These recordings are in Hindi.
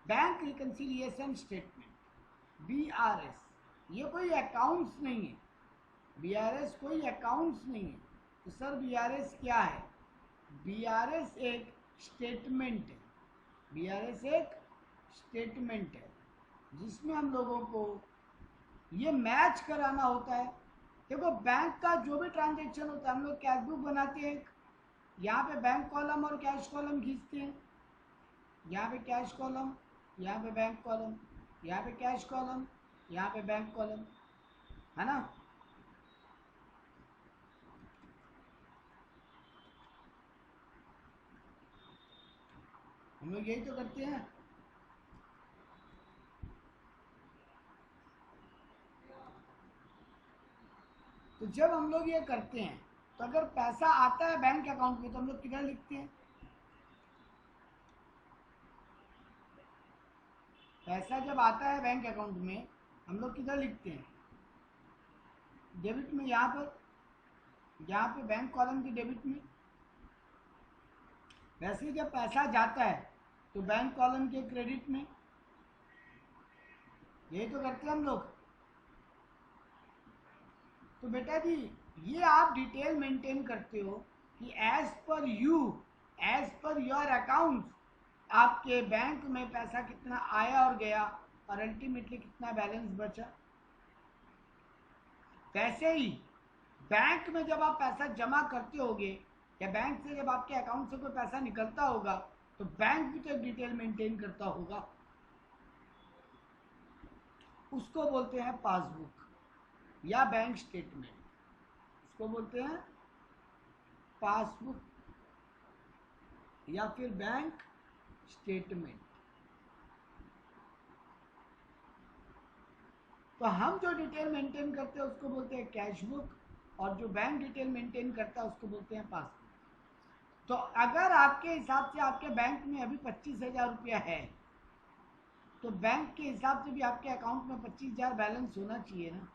बैंक रिकन्सिलिएशन स्टेटमेंट, BRS, ये कोई अकाउंट्स नहीं है, BRS कोई अकाउंट्स नहीं है। तो सर BRS क्या है? BRS एक स्टेटमेंट है, BRS एक स्टेटमेंट है जिसमें हम लोगों को ये मैच कराना होता है। देखो बैंक का जो भी ट्रांजेक्शन होता है, हम लोग कैश बुक बनाते हैं, यहाँ पे बैंक कॉलम और कैश कॉलम खींचते हैं, यहाँ पे कैश कॉलम, यहाँ पे बैंक कॉलम, यहाँ पे कैश कॉलम, यहाँ पे बैंक कॉलम, है ना। हम लोग यही तो करते हैं। तो जब हम लोग ये करते हैं तो अगर पैसा आता है बैंक अकाउंट में तो हम लोग किधर लिखते हैं? पैसा जब आता है बैंक अकाउंट में हम लोग किधर लिखते हैं? डेबिट में, यहाँ पे बैंक कॉलम की डेबिट में। वैसे जब पैसा जाता है तो बैंक कॉलम के क्रेडिट में। यही तो करते हैं हम लोग। तो बेटा जी ये आप डिटेल मेंटेन करते हो कि एज पर योर अकाउंट्स आपके बैंक में पैसा कितना आया और गया और अल्टीमेटली कितना बैलेंस बचा। वैसे ही बैंक में जब आप पैसा जमा करते होगे या बैंक से जब आपके अकाउंट से कोई पैसा निकलता होगा तो बैंक भी तो एक डिटेल मेंटेन करता होगा, उसको बोलते हैं पासबुक या बैंक स्टेटमेंट, उसको बोलते हैं पासबुक या फिर बैंक स्टेटमेंट। तो हम जो डिटेल मेंटेन करते हैं उसको बोलते हैं कैश बुक और जो बैंक डिटेल मेंटेन करता है उसको बोलते हैं पासबुक। तो अगर आपके हिसाब से आपके बैंक में अभी 25,000 रुपया है तो बैंक के हिसाब से भी आपके अकाउंट में 25,000 बैलेंस होना चाहिए ना,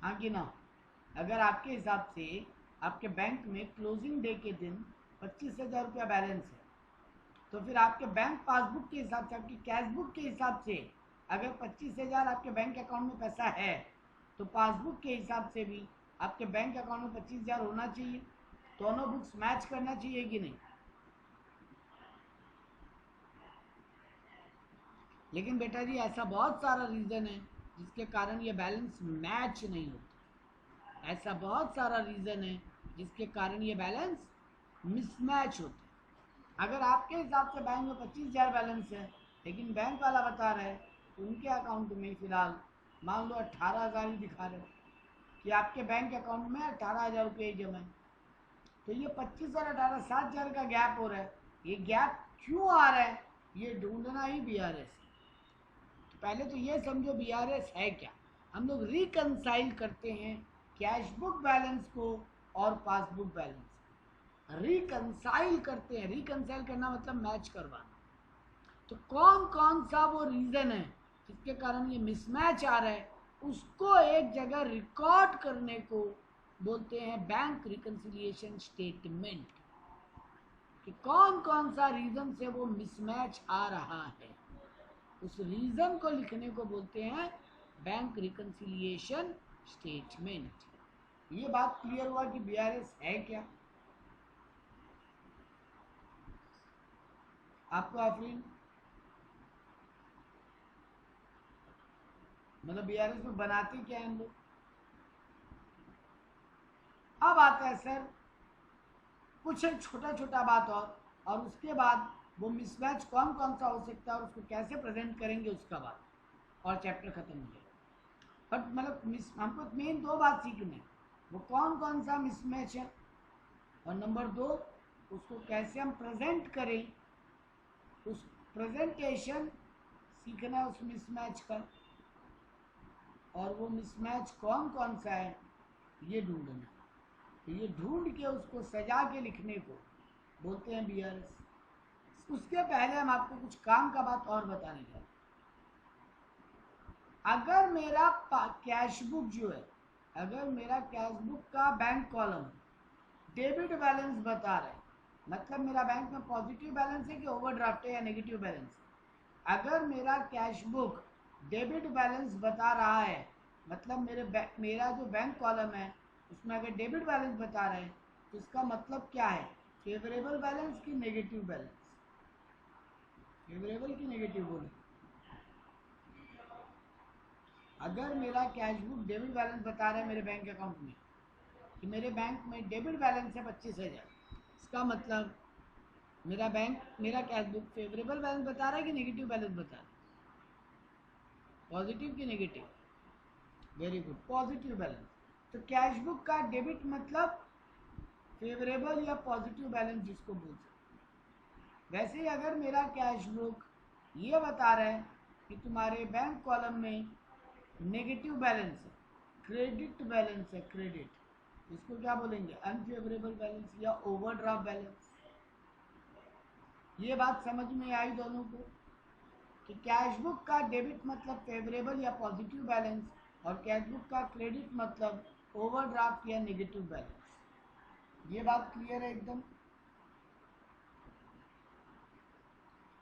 हाँ कि ना। अगर आपके हिसाब से आपके बैंक में क्लोजिंग डे के दिन 25,000 रुपया बैलेंस है तो फिर आपके बैंक पासबुक के हिसाब से, आपकी कैश बुक के हिसाब से अगर 25,000 आपके बैंक अकाउंट में पैसा है तो पासबुक के हिसाब से भी आपके बैंक अकाउंट में 25,000 होना चाहिए। दोनों बुक्स मैच करना चाहिए कि नहीं? लेकिन बेटा जी ऐसा बहुत सारा रीज़न है जिसके कारण ये बैलेंस मैच नहीं होता। ऐसा बहुत सारा रीज़न है जिसके कारण ये बैलेंस मिसमैच होता है। अगर आपके हिसाब से बैंक में 25,000 बैलेंस है लेकिन बैंक वाला बता रहा है उनके अकाउंट में फिलहाल मान लो 18,000 ही दिखा रहे कि आपके बैंक अकाउंट में 18,000 रुपये जमा है, तो ये 25 और 18 7,000 का गैप हो रहा है। ये गैप क्यों आ रहा है ये ढूंढना ही BRS है। तो पहले तो ये समझो BRS है क्या। हम लोग रिकंसाइल करते हैं कैश बुक बैलेंस को और पासबुक बैलेंस, रिकंसाइल करते हैं। रिकंसाइल करना मतलब मैच करवाना। तो कौन कौन सा वो रीज़न है जिसके कारण ये मिसमैच आ रहा है उसको एक जगह रिकॉर्ड करने को बोलते हैं बैंक रिकन्सिलिएशन स्टेटमेंट, कि कौन कौन सा रीज़न से वो मिसमैच आ रहा है, उस रीज़न को लिखने को बोलते हैं बैंक रिकन्सिलिएशन स्टेटमेंट। ये बात क्लियर हुआ कि BRS है क्या आपको आफरीन? मतलब BRS में बनाते क्या है हम लोग। अब आता है सर कुछ एक छोटा छोटा बात और उसके बाद वो मिसमैच कौन कौन सा हो सकता है और उसको कैसे प्रेजेंट करेंगे उसका बात, और चैप्टर खत्म हो जाएगा। बट मतलब हमको मेन दो बात सीखनी है, वो कौन कौन सा मिसमैच है और नंबर 2 उसको कैसे हम प्रेजेंट करें, उस प्रेजेंटेशन सीखना उस मिसमैच का, और वो मिसमैच कौन कौन सा है ये ढूंढना। तो ये ढूंढ के उसको सजा के लिखने को बोलते हैं BRS। उसके पहले हम आपको कुछ काम का बात और बताने जा रहे हैं। अगर मेरा कैश बुक जो है, अगर मेरा कैश बुक का बैंक कॉलम डेबिट बैलेंस बता रहा है मतलब मेरा बैंक में पॉजिटिव बैलेंस है कि ओवरड्राफ्ट है या नेगेटिव बैलेंस है। अगर मेरा कैश बुक डेबिट बैलेंस बता रहा है, मतलब मेरा जो बैंक कॉलम है उसमें अगर डेबिट बैलेंस बता रहा है तो इसका मतलब क्या है, फेवरेबल बैलेंस की नेगेटिव बैलेंस, फेवरेबल की नेगेटिव बोले। अगर मेरा कैश बुक डेबिट बैलेंस बता रहा है मेरे बैंक अकाउंट में कि मेरे बैंक में डेबिट बैलेंस है 25,000, इसका मतलब मेरा कैश बुक फेवरेबल बैलेंस बता रहा है कि नेगेटिव बैलेंस बता रहा है, पॉजिटिव की negative, very good, positive balance. तो कैश बुक का डेबिट मतलब फेवरेबल या पॉजिटिव बैलेंस जिसको बोल सकते। वैसे ही अगर मेरा कैश बुक ये बता रहा है कि तुम्हारे बैंक कॉलम में नेगेटिव बैलेंस है, क्रेडिट बैलेंस है, क्रेडिट, इसको क्या बोलेंगे, अनफेवरेबल बैलेंस या ओवरड्राफ्ट बैलेंस। ये बात समझ में आई दोनों को कि कैश बुक का डेबिट मतलब फेवरेबल या पॉजिटिव बैलेंस और कैश बुक का क्रेडिट मतलब ओवरड्राफ्ट या नेगेटिव बैलेंस। ये बात क्लियर है एकदम।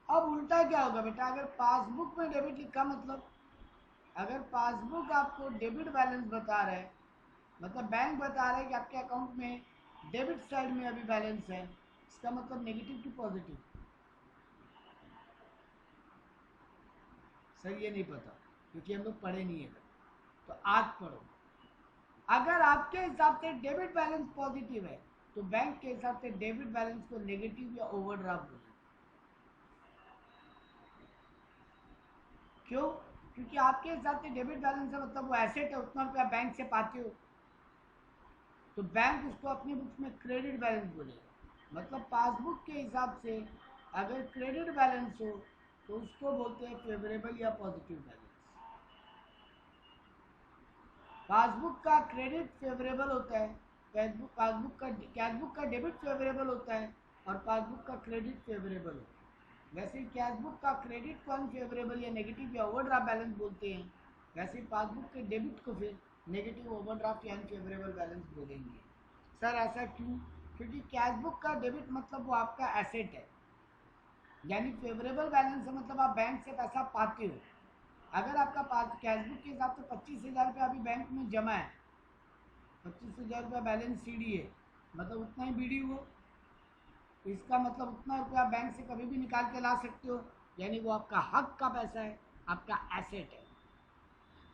अब उल्टा क्या होगा बेटा, अगर पासबुक में डेबिट लिखा, मतलब अगर पासबुक आपको डेबिट बैलेंस बता रहा है, मतलब बैंक बता रहा है कि आपके अकाउंट में डेबिट साइड में अभी बैलेंस है, इसका मतलब नेगेटिव की पॉजिटिव, सर ये नहीं पता क्योंकि हम लोग पढ़े नहीं है, तो आज पढ़ो। अगर आपके हिसाब से डेबिट बैलेंस पॉजिटिव है तो बैंक के हिसाब से डेबिट बैलेंस को नेगेटिव या ओवरड्राफ्ट बोलेंगे। क्यों? क्योंकि आपके हिसाब से डेबिट बैलेंस है मतलब वो एसेट है, उतना रुपया बैंक से पाते हो, तो बैंक उसको अपनी बुक्स में क्रेडिट बैलेंस बोलेगा। मतलब पासबुक के हिसाब से अगर क्रेडिट बैलेंस हो तो उसको बोलते हैं फेवरेबल या पॉजिटिव बैलेंस। पासबुक का क्रेडिट फेवरेबल होता है, कैशबुक का डेबिट फेवरेबल होता है और पासबुक का क्रेडिट फेवरेबल होता है। वैसे ही कैशबुक का क्रेडिट को अनफेवरेबल या नेगेटिव या ओवरड्राफ्ट बैलेंस बोलते हैं, वैसे ही पासबुक के डेबिट को फिर नेगेटिव, ओवरड्राफ्ट या अनफेवरेबल बैलेंस बोलेंगे। सर ऐसा क्यों? क्योंकि कैशबुक का डेबिट मतलब वो आपका एसेट है, यानी फेवरेबल बैलेंस है मतलब आप बैंक से पैसा पाते हो। अगर आपका पास कैशबुक के हिसाब से 25,000 रुपया अभी बैंक में जमा है, 25,000 रुपया बैलेंस सीडी है, मतलब उतना ही बीडी हो, इसका मतलब उतना रुपया बैंक से कभी भी निकाल के ला सकते हो, यानी वो आपका हक का पैसा है, आपका एसेट है।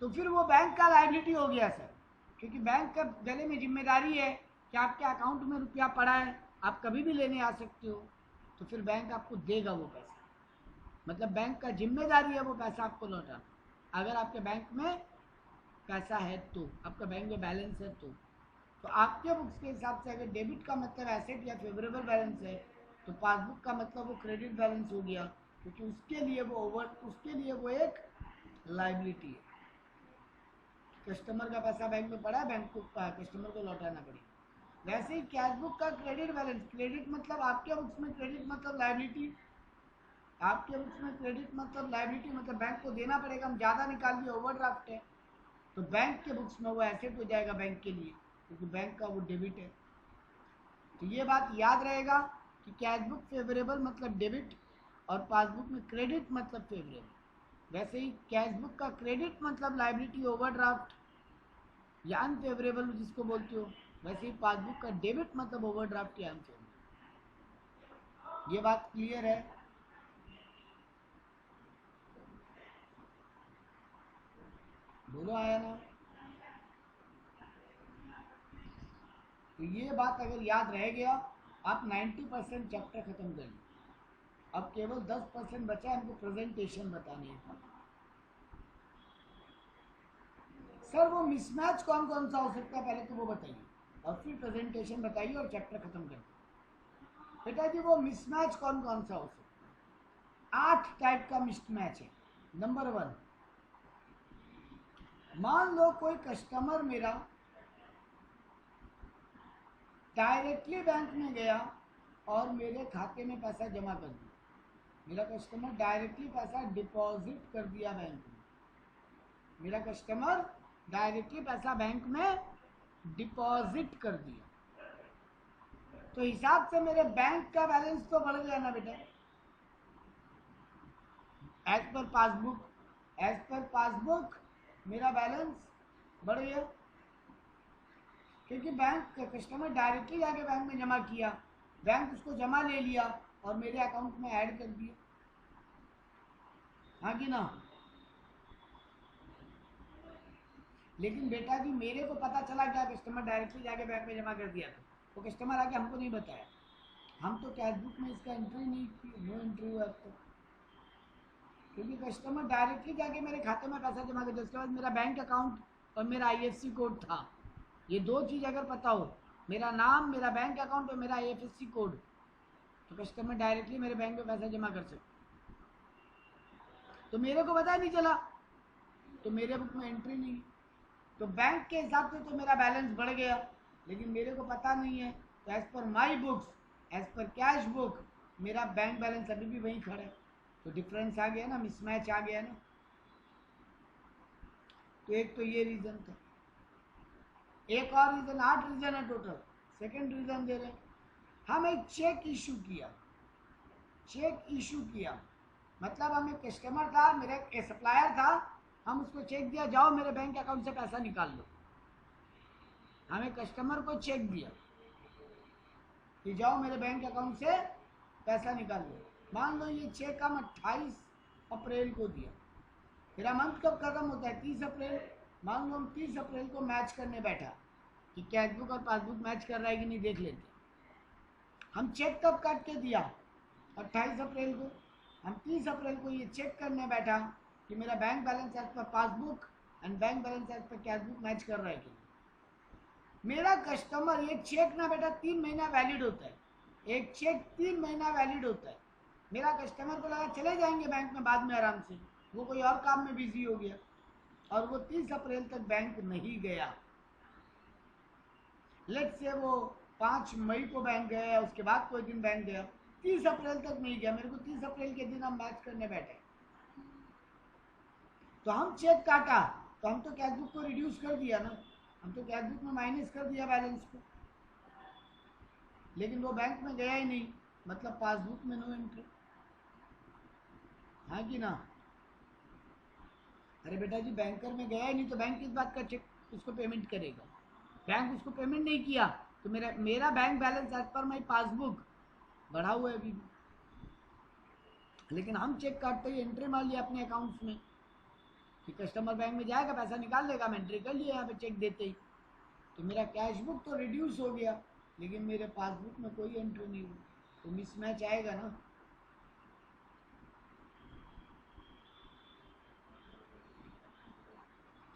तो फिर वो बैंक का लायबिलिटी हो गया सर, क्योंकि बैंक का गले में जिम्मेदारी है कि आपके अकाउंट में रुपया पड़ा है, आप कभी भी लेने आ सकते हो, तो फिर बैंक आपको देगा वो पैसा, मतलब बैंक का जिम्मेदारी है वो पैसा आपको लौटाना, अगर आपके बैंक में पैसा है तो, आपका बैंक में बैलेंस है तो आपके बुक्स के हिसाब से अगर डेबिट का मतलब एसेट या फेवरेबल बैलेंस है तो पासबुक का मतलब वो क्रेडिट बैलेंस हो गया, क्योंकि उसके लिए वो एक लाइबिलिटी है। कस्टमर का पैसा बैंक में पड़ा है, बैंक को कस्टमर को लौटाना पड़ेगा। वैसे ही कैश बुक का क्रेडिट बैलेंस, क्रेडिट मतलब आपके बुक्स में क्रेडिट मतलब लाइबिलिटी, आपके बुक्स में क्रेडिट मतलब लाइबिलिटी, मतलब बैंक को देना पड़ेगा, हम ज़्यादा निकाल दिए, ओवरड्राफ्ट है, तो बैंक के बुक्स में वो एसेट हो जाएगा बैंक के लिए, क्योंकि बैंक का वो डेबिट है। तो ये बात याद रहेगा कि कैश बुक फेवरेबल मतलब डेबिट और पासबुक में क्रेडिट मतलब फेवरेबल। वैसे ही कैश बुक का क्रेडिट मतलब लाइबिलिटी, ओवरड्राफ्ट या अनफेवरेबल जिसको बोलते हो, वैसे ही पासबुक का डेबिट मतलब ओवरड्राफ्ट या अनफेवरेबल। ये बात क्लियर है? बोलो आया ना? तो ये बात अगर याद रह गया, आप 90% चैप्टर खत्म कर लीजिए। अब केवल 10% बचा है, हमको प्रेजेंटेशन बतानी है। सर वो मिसमैच कौन कौन सा हो सकता है पहले तो वो बताइए, और फिर प्रेजेंटेशन बताइए और चैप्टर खत्म कर दीजिए। बेटा जी वो मिसमैच कौन कौन सा हो सकता है? 8 टाइप का मिसमैच है। नंबर 1, मान लो कोई कस्टमर मेरा डायरेक्टली बैंक में गया और मेरे खाते में पैसा जमा कर दिया, मेरा कस्टमर डायरेक्टली पैसा डिपॉजिट कर दिया बैंक में, मेरा कस्टमर डायरेक्टली पैसा बैंक में डिपॉजिट कर दिया, तो हिसाब से मेरे बैंक का बैलेंस तो बढ़ गया ना बेटा, एज पर पासबुक मेरा बैलेंस बढ़ गया, क्योंकि बैंक कस्टमर डायरेक्टली जाके बैंक में जमा किया, बैंक उसको जमा ले लिया और मेरे अकाउंट में ऐड कर दिया, हाँ कि ना। लेकिन बेटा जी मेरे को पता चला क्या कस्टमर डायरेक्टली जाके बैंक में जमा कर दिया था, वो कस्टमर आके हमको नहीं बताया, हम तो कैश बुक में इसका एंट्री नहीं की, नो एंट्री हुआ तो, क्योंकि कस्टमर डायरेक्टली जाके मेरे खाते में पैसा जमा कर दिया। उसके बाद मेरा बैंक अकाउंट और मेरा IFSC कोड था, ये दो चीज़ अगर पता हो, मेरा नाम, मेरा बैंक अकाउंट और मेरा IFSC कोड, तो कस्टमर डायरेक्टली मेरे बैंक में पैसा जमा कर सकते। तो मेरे को पता नहीं चला, तो मेरे बुक में एंट्री नहीं, तो बैंक के हिसाब से तो मेरा बैलेंस बढ़ गया, लेकिन मेरे को पता नहीं है, तो as per my books, as per cash book, मेरा बैंक बैलेंस अभी भी वहीं खड़ा है, तो डिफरेंस आ गया ना, मिसमैच आ गया ना। तो एक तो ये रीज़न था, एक और रीज़न, 8 रीज़न है टोटल। सेकेंड रीज़न दे रहे हैं, हम एक चेक इशू किया, मतलब हमें कस्टमर था, मेरा एक सप्लायर था, हम उसको चेक दिया, जाओ मेरे बैंक अकाउंट से पैसा निकाल लो। हमें कस्टमर को चेक दिया कि जाओ मेरे बैंक अकाउंट से पैसा निकाल लो। मान लो ये चेक हम 28 अप्रैल को दिया, मेरा मंथ कब खत्म होता है, 30 अप्रैल। मान लो हम 30 अप्रैल को मैच करने बैठा कि कैश बुक और पासबुक मैच कर रहा है कि नहीं देख लेते। हम चेक कब काट के दिया, 28 अप्रैल को। हम 30 अप्रैल को ये चेक करने बैठा कि मेरा bank balance as per passbook and bank balance as per cash book match कर रहा है कि नहीं। मेरा कस्टमर, ये चेक ना बेटा 3 महीना वैलिड होता है, एक चेक 3 महीना वैलिड होता है। मेरा कस्टमर को लगा चले जाएंगे बैंक में बाद में आराम से, वो कोई और काम में बिजी हो गया और वो 30 अप्रैल तक बैंक नहीं गया। लेट्स से वो 5 मई को बैंक गया, उसके बाद कोई दिन बैंक गया, 30 अप्रैल तक नहीं गया। मेरे को 30 अप्रैल के दिन हम मैच करने बैठे, तो हम चेक काटा, तो हम तो कैश बुक को रिड्यूस कर दिया ना, हम तो कैश बुक में माइनस कर दिया बैलेंस को, लेकिन वो बैंक में गया ही नहीं, मतलब पासबुक में नो एंट्री, हाँ कि ना। अरे बेटा जी बैंकर में गया ही नहीं, तो बैंक किस बात का चेक उसको पेमेंट करेगा, बैंक उसको पेमेंट नहीं किया, तो मेरा बैंक बैलेंस एज पर माई पासबुक बढ़ा हुआ है अभी भी। लेकिन हम चेक काटते ही एंट्री मार लिया अपने अकाउंट्स में कि कस्टमर बैंक में जाएगा पैसा निकाल लेगा, हम एंट्री कर लिया यहाँ पे चेक देते ही, तो मेरा कैश बुक तो रिड्यूस हो गया, लेकिन मेरे पासबुक में कोई एंट्री नहीं हुई, तो मिसमैच आएगा ना।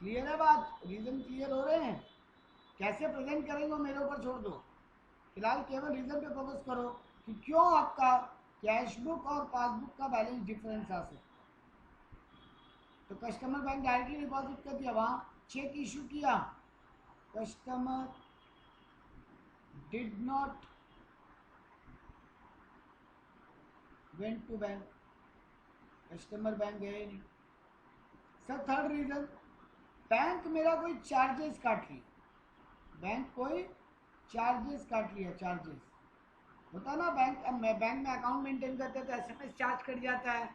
क्लियर है बात, रीजन क्लियर हो रहे हैं, कैसे प्रेजेंट करेंगे मेरे ऊपर छोड़ दो, फिलहाल केवल रीजन पे फोकस करो कि क्यों आपका कैश बुक और पासबुक का बैलेंस डिफरेंस आ सकता है। तो कस्टमर बैंक डायरेक्टली डिपॉजिट कर दिया, वहां चेक इशू किया, customer did not went to bank, customer bank गए नहीं। सर थर्ड रीजन, बैंक मेरा कोई चार्जेस काट लिया, बैंक कोई चार्जेस काट लिया, चार्जेस होता ना, बैंक में अकाउंट मेंटेन करते हैं तो SMS चार्ज कट जाता है,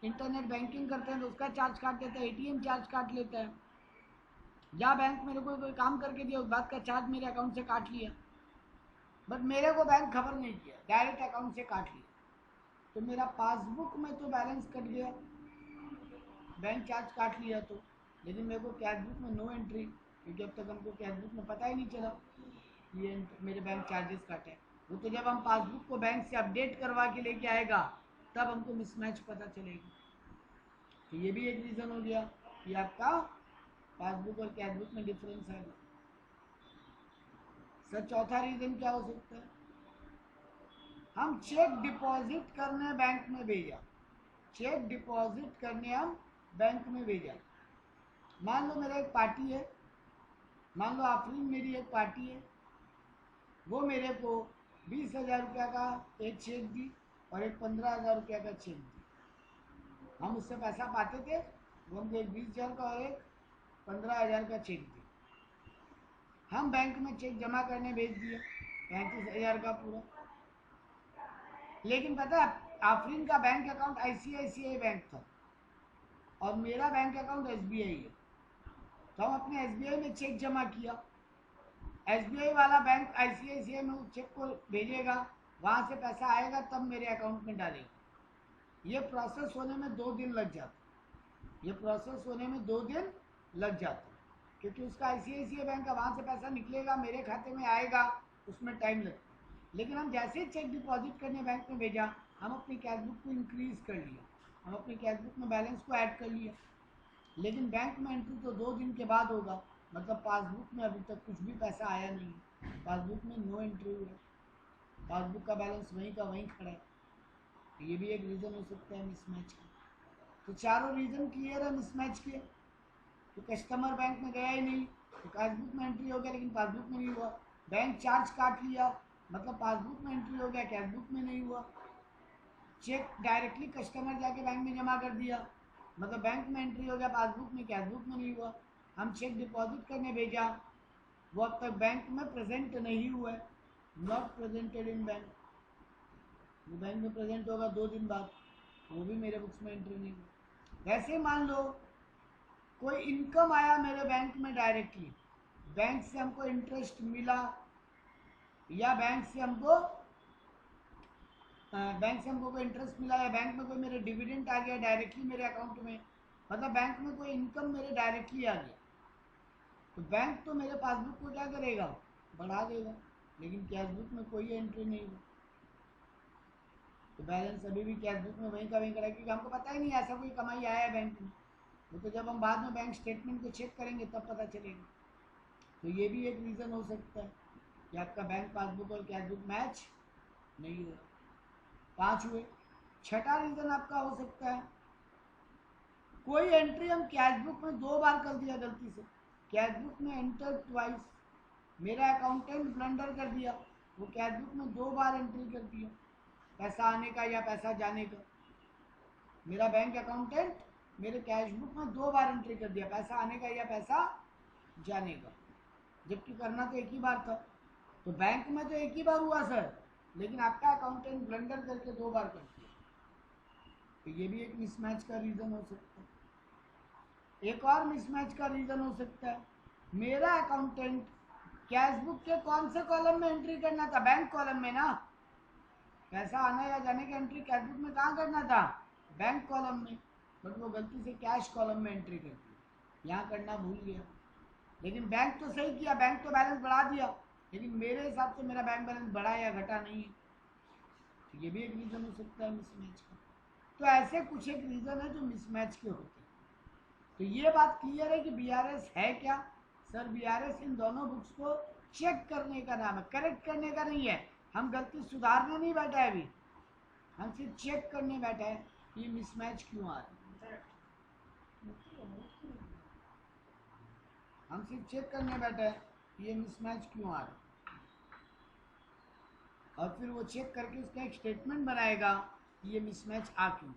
इंटरनेट बैंकिंग करते हैं तो उसका चार्ज काट देता है, ATM चार्ज काट लेता है, जहाँ बैंक मेरे को कोई काम करके दिया उस बात का चार्ज मेरे अकाउंट से काट लिया, बट मेरे को बैंक खबर नहीं किया, डायरेक्ट अकाउंट से काट लिया, तो मेरा पासबुक में तो बैलेंस कट गया, बैंक चार्ज काट लिया तो, लेकिन मेरे को कैश बुक में नो एंट्री, क्योंकि अब तक हमको कैश बुक में पता ही नहीं चला ये मेरे बैंक चार्जेस काटे। वो तो जब हम पासबुक को बैंक से अपडेट करवा के लेके आएगा तब हमको मिसमैच पता चलेगी। तो ये भी एक रीज़न हो गया कि आपका पासबुक और कैश बुक में डिफरेंस आएगा। सर चौथा रीज़न क्या हो सकता है, हम चेक डिपॉजिट करने बैंक में भेजा, चेक डिपॉजिट करने हम बैंक में भेजा। मान लो मेरा एक पार्टी है, मान लो आफरीन मेरी एक पार्टी है, वो मेरे को 20,000 रुपया का एक चेक दी और एक 15,000 रुपया का चेक दी, हम उससे पैसा पाते थे, वो हमको एक 20,000 का और एक 15,000 का चेक दी, हम बैंक में चेक जमा करने भेज दिए, 35,000 का पूरा। लेकिन पता है आफरीन का बैंक अकाउंट आईसीआईसीआई बैंक था और मेरा बैंक अकाउंट एसबीआई है, तो हम अपने एसबीआई में चेक जमा किया, एसबीआई वाला बैंक आईसीआईसीआई में उस चेक को भेजेगा, वहाँ से पैसा आएगा तब मेरे अकाउंट में डालेगा। ये प्रोसेस होने में 2 दिन लग जाता, ये प्रोसेस होने में 2 दिन लग जाता, क्योंकि उसका आईसीआईसीआई बैंक का वहाँ से पैसा निकलेगा, मेरे खाते में आएगा, उसमें टाइम लगता। लेकिन हम जैसे ही चेक डिपॉजिट करने बैंक में भेजा, हम अपनी कैशबुक को इंक्रीज़ कर लिया, हम अपनी कैशबुक में बैलेंस को ऐड कर लिया। लेकिन बैंक में एंट्री तो 2 दिन के बाद होगा, मतलब पासबुक में अभी तक कुछ भी पैसा आया नहीं, पासबुक में नो एंट्री हुआ, पासबुक का बैलेंस वहीं का वहीं खड़ा है। तो ये भी एक रीज़न हो सकता है मिसमैच का। तो चारों रीज़न क्लियर है मिसमैच के। तो कस्टमर बैंक में गया ही नहीं, तो पासबुक में एंट्री हो गया लेकिन पासबुक में नहीं हुआ, बैंक चार्ज काट लिया, मतलब पासबुक में एंट्री हो गया, कैशबुक में नहीं हुआ। चेक डायरेक्टली कस्टमर जाके बैंक में जमा कर दिया, मतलब बैंक में एंट्री हो गया, पासबुक में कैशबुक में नहीं हुआ। हम चेक डिपॉजिट करने भेजा, वो अब तक बैंक में प्रेजेंट नहीं हुआ है, नॉट प्रेजेंटेड इन बैंक। वो बैंक में प्रेजेंट होगा 2 दिन बाद, वो भी मेरे बुक्स में एंट्री नहीं हुआ। वैसे मान लो कोई इनकम आया मेरे बैंक में डायरेक्टली, बैंक से हमको इंटरेस्ट मिला, या बैंक से हमको कोई इंटरेस्ट मिला, या बैंक में कोई मेरे डिविडेंड आ गया डायरेक्टली मेरे अकाउंट में, मतलब बैंक में कोई इनकम मेरे डायरेक्टली आ गया, तो बैंक तो मेरे पासबुक को क्या करेगा, बढ़ा देगा, लेकिन कैशबुक में कोई एंट्री नहीं हुई, तो बैलेंस अभी भी कैशबुक में वहीं का वहीं करेगा, क्योंकि हमको पता ही नहीं ऐसा कोई कमाई आया है बैंक में। वो तो जब हम बाद में बैंक स्टेटमेंट को चेक करेंगे तब पता चलेगा। तो ये भी एक रीज़न हो सकता है कि आपका बैंक पासबुक और कैशबुक मैच नहीं हुआ। 5 हुए। छठा रीज़न आपका हो सकता है कोई एंट्री हम कैशबुक में 2 बार कर दिया गलती से, कैशबुक में एंटर ट्वाइस, मेरा अकाउंटेंट ब्लंडर कर दिया, वो कैशबुक में 2 बार एंट्री कर दिया, पैसा आने का या पैसा जाने का। मेरा बैंक अकाउंटेंट मेरे कैशबुक में 2 बार एंट्री कर दिया, पैसा आने का या पैसा जाने का, जबकि करना तो एक ही बार था। तो बैंक में तो एक ही बार हुआ सर, लेकिन आपका अकाउंटेंट ब्लंडर करके 2 बार कर दिया, तो ये भी एक मिसमैच का रीज़न हो सकता है। एक और मिसमैच का रीज़न हो सकता है मेरा अकाउंटेंट कैशबुक के कौन से कॉलम में एंट्री करना था, बैंक कॉलम में ना, पैसा आना या जाने की एंट्री कैशबुक में कहाँ करना था, बैंक कॉलम में, बट वो गलती से कैश कॉलम में एंट्री कर दी, यहाँ करना भूल गया। लेकिन बैंक तो सही किया, बैंक तो बैलेंस बढ़ा दिया, लेकिन मेरे हिसाब से मेरा बैंक बैलेंस बढ़ा या घटा नहीं है, तो ये भी एक रीज़न हो सकता है मिसमैच का। तो ऐसे कुछ एक रीज़न है जो मिसमैच के होते हैं। तो ये बात क्लियर है कि बीआरएस है क्या सर, बीआरएस इन दोनों बुक्स को चेक करने का नाम है, करेक्ट करने का नहीं है। हम गलती सुधारने नहीं बैठा है अभी, हम सिर्फ चेक करने बैठा है कि मिसमैच क्यों आ रहा है, हम सिर्फ चेक करने बैठे हैं कि ये मिसमैच क्यों आ रहा है, और फिर वो चेक करके उसका एक स्टेटमेंट बनाएगा कि ये मिसमैच आ क्यों।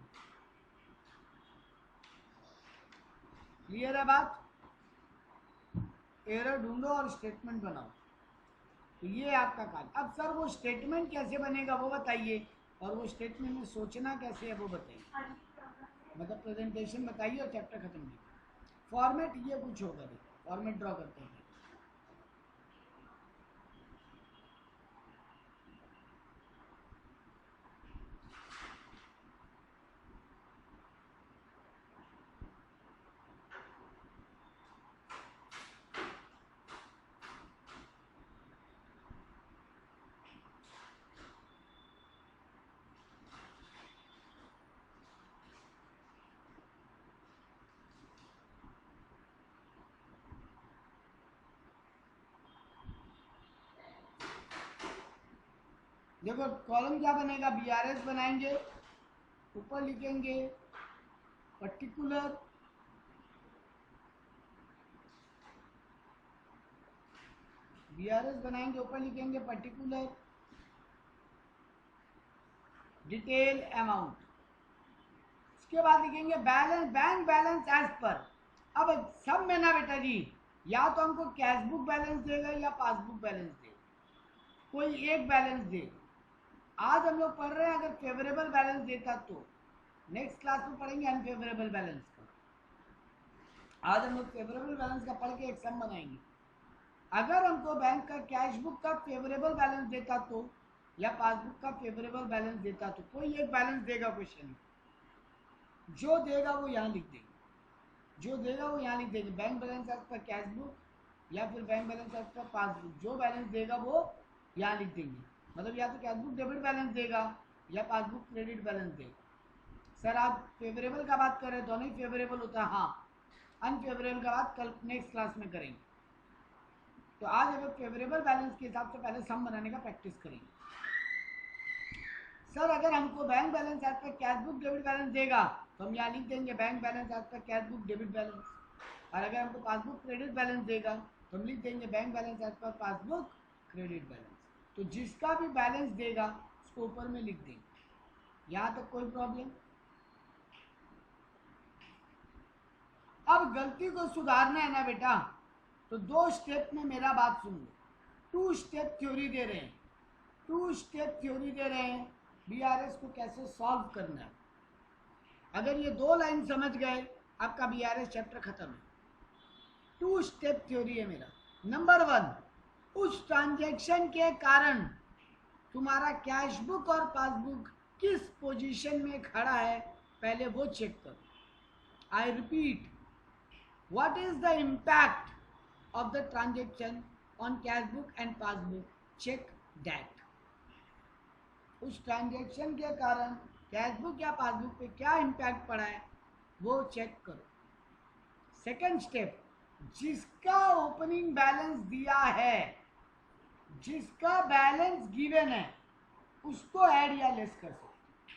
क्लियर है बात, एरर ढूंढो और स्टेटमेंट बनाओ, तो ये आपका काम। अब सर वो स्टेटमेंट कैसे बनेगा वो बताइए, और वो स्टेटमेंट में सोचना कैसे है वो बताइए, मतलब प्रेजेंटेशन बताइए और चैप्टर खत्म कीजिए। फॉर्मेट ये कुछ होगा, देखो फॉर्मेट ड्रॉ करते हैं। देखो कॉलम क्या बनेगा, बीआरएस बनाएंगे, ऊपर लिखेंगे पर्टिकुलर, बीआरएस बनाएंगे, ऊपर लिखेंगे पर्टिकुलर डिटेल अमाउंट, उसके बाद लिखेंगे बैलेंस, बैंक बैलेंस एज पर। अब सब में ना बेटा जी, या तो हमको कैशबुक बैलेंस देगा या पासबुक बैलेंस देगा, कोई एक बैलेंस दे। आज हम लोग पढ़ रहे हैं अगर फेवरेबल बैलेंस देता तो, नेक्स्ट क्लास में पढ़ेंगे अनफेवरेबल बैलेंस का। आज हम लोग फेवरेबल बैलेंस का पढ़ के एक सम बनाएंगे। अगर हमको बैंक का कैश बुक का फेवरेबल बैलेंस देता तो, या पासबुक का फेवरेबल बैलेंस देता तो, कोई एक बैलेंस देगा क्वेश्चन में, जो देगा वो यहाँ लिख देंगे, जो देगा वो यहाँ लिख देंगे। Bank balance as per cash book या फिर bank balance as per passbook, जो बैलेंस देगा वो यहाँ लिख देंगे। मतलब या तो कैश बुक डेबिट बैलेंस देगा या पासबुक क्रेडिट बैलेंस देगा। सर आप फेवरेबल का बात कर रहे हैं, दोनों ही फेवरेबल होता है। हाँ, अनफेवरेबल का बात कल नेक्स्ट क्लास में करेंगे। तो आज अगर फेवरेबल बैलेंस के हिसाब से पहले सम बनाने का प्रैक्टिस करेंगे। सर अगर हमको bank balance as per cash book debit balance देगा तो हम यहाँ लिख देंगे bank balance as per cash book debit balance, और अगर हमको पासबुक क्रेडिट बैलेंस देगा तो हम लिख देंगे bank balance as per passbook credit balance. तो जिसका भी बैलेंस देगा उसको ऊपर में लिख देंगे। यहाँ तक कोई प्रॉब्लम? अब गलती को सुधारना है ना बेटा, तो 2 स्टेप में मेरा बात सुन लो। 2 स्टेप थ्योरी दे रहे हैं, 2 स्टेप थ्योरी दे रहे हैं बीआरएस को कैसे सॉल्व करना है। अगर ये 2 लाइन समझ गए आपका बीआरएस चैप्टर खत्म है। 2 स्टेप थ्योरी है मेरा। नंबर 1, उस ट्रांजैक्शन के कारण तुम्हारा कैश बुक और पासबुक किस पोजीशन में खड़ा है पहले वो चेक करो। I repeat, what is the impact of the transaction on cash book and passbook, check that। उस ट्रांजेक्शन के कारण कैश बुक या पासबुक पे क्या इम्पैक्ट पड़ा है वो चेक करो। सेकंड स्टेप, जिसका ओपनिंग बैलेंस दिया है, जिसका बैलेंस गिवन है, उसको ऐड या लेस कर सकते।